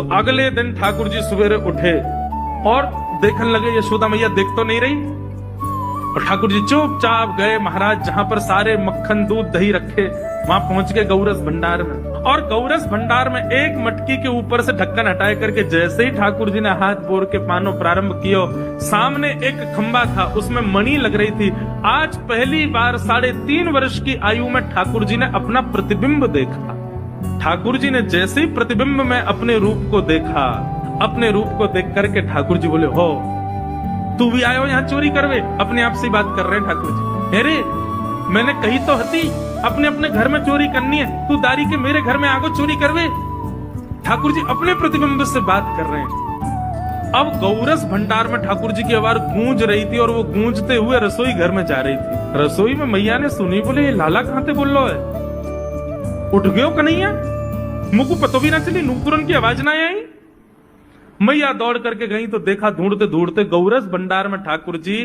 अगले दिन ठाकुर जी सवेरे उठे और देखने लगे यशोदा मैया देख तो नहीं रही, और ठाकुर जी चुपचाप गए महाराज जहां पर सारे मक्खन दूध दही रखे, वहां पहुंच गए गौरस भंडार में। और गौरस भंडार में एक मटकी के ऊपर से ढक्कन हटाए करके जैसे ही ठाकुर जी ने हाथ बोर के पानो प्रारंभ किया, सामने एक खंबा था, उसमें मणि लग रही थी। आज पहली बार 3.5 वर्ष की आयु में ठाकुर जी ने अपना प्रतिबिंब देखा। ठाकुर जी ने जैसे ही प्रतिबिंब में अपने रूप को देखा, अपने रूप को देख करके ठाकुर जी बोले, हो तू भी आयो यहाँ चोरी करवे? अपने आप से बात कर रहे हैं ठाकुर जी। अरे मैंने कही तो हती अपने अपने घर में चोरी करनी है, तू दारी के मेरे घर में आगो चोरी करवे? ठाकुर जी अपने प्रतिबिंब से बात कर रहे हैं। अब गौरस भंडार में ठाकुर जी की आवाज गूंज रही थी और वो गूंजते हुए रसोई घर में जा रही थी। रसोई में मैया ने सुनी, बोले लाला कहां थे बोल लो है? उठ गयो कन्हैया? मुझको पतो भी ना चली, नूपुरन की आवाज ना आई। मैया दौड़ करके गई तो देखा ढूंढते ढूंढते गौरस भंडार में ठाकुर जी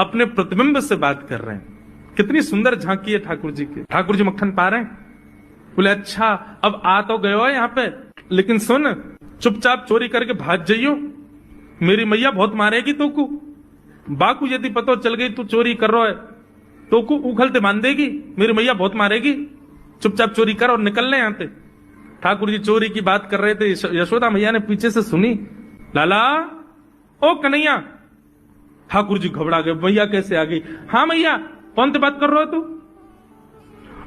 अपने प्रतिबिंब से बात कर रहे हैं। कितनी सुंदर झांकी है ठाकुर जी की। ठाकुर जी मक्खन पा रहे हैं। बोले अच्छा अब आ तो गए हो यहाँ पे, लेकिन सुन चुपचाप चोरी करके भाग जाइयो, मेरी मैया बहुत मारेगी तो को। बाकू यदि पतो चल गई तू चोरी कर रहा है तो को उखलते बांध देगी, मेरी मैया बहुत मारेगी। चुपचाप चोरी कर और निकल ले यहाँ से। ठाकुर जी चोरी की बात कर रहे थे, यशोदा मैया ने पीछे से सुनी, लाला ओ कन्हैया। ठाकुर जी घबरा गए, मैया कैसे आ गई? हाँ मैया, कौन से बात कर रहे हो तू?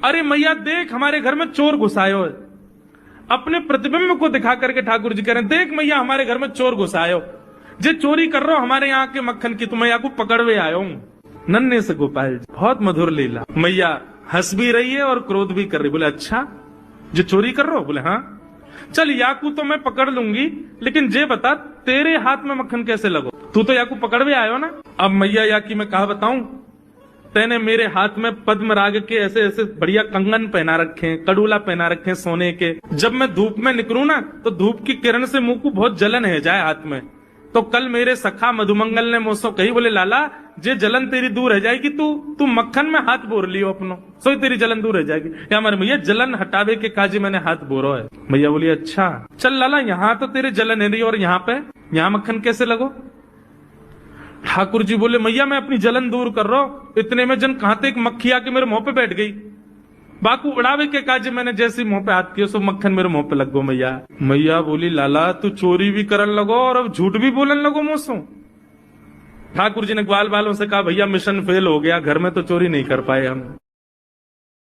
अरे मैया देख हमारे घर में चोर घुसायो है। अपने प्रतिबिंब को दिखा करके ठाकुर जी कह रहे हैं, देख मैया हमारे घर में चोर घुसायो, जे चोरी कर रहे हो हमारे यहाँ के मक्खन की, तो मैया को पकड़वे आयो हूं। नन्हे से गोपाल जी, बहुत मधुर लीला। मैया हंस भी रही है और क्रोध भी कर रही। बोले अच्छा जो चोरी कर रहे हो? बोले हाँ। चल याकू तो मैं पकड़ लूंगी, लेकिन जे बता तेरे हाथ में मक्खन कैसे लगो? तू तो याकू पकड़वे आयो ना। अब मैया याकी मैं कहा बताऊं, तेने मेरे हाथ में पद्म राग के ऐसे ऐसे बढ़िया कंगन पहना रखे, कड़ूला पहना रखे सोने के। जब मैं धूप में निकलूं ना तो धूप की किरण से मुंह को बहुत जलन है जाए हाथ में। तो कल मेरे सखा मधुमंगल ने मुझसे कही, बोले लाला जे जलन तेरी दूर रह जाएगी, तू मक्खन में हाथ बोर लियो अपनो, सो तेरी जलन दूर रह जाएगी। क्या हमारे मैया जलन हटावे के काजी मैंने हाथ बोरो है। मैया बोली अच्छा चल लाला, यहाँ तो तेरे जलन है रही और यहाँ मक्खन कैसे लगो? ठाकुर जी बोले मैया मैं अपनी जलन दूर कर रहा हूं। इतने में जन कहां एक मक्खी आके मेरे मुंह पे बैठ गई। बाकू उड़ावे के काज मैंने जैसे मुंह पे हाथ किया, सो मक्खन मेरे मुंह पे लग गो। मैया बोली लाला तू चोरी भी करन लगो और अब झूठ भी बोलन लगो मुझसे। ठाकुर जी ने ग्वाल बालों से कहा भैया मिशन फेल हो गया, घर में तो चोरी नहीं कर पाए हम।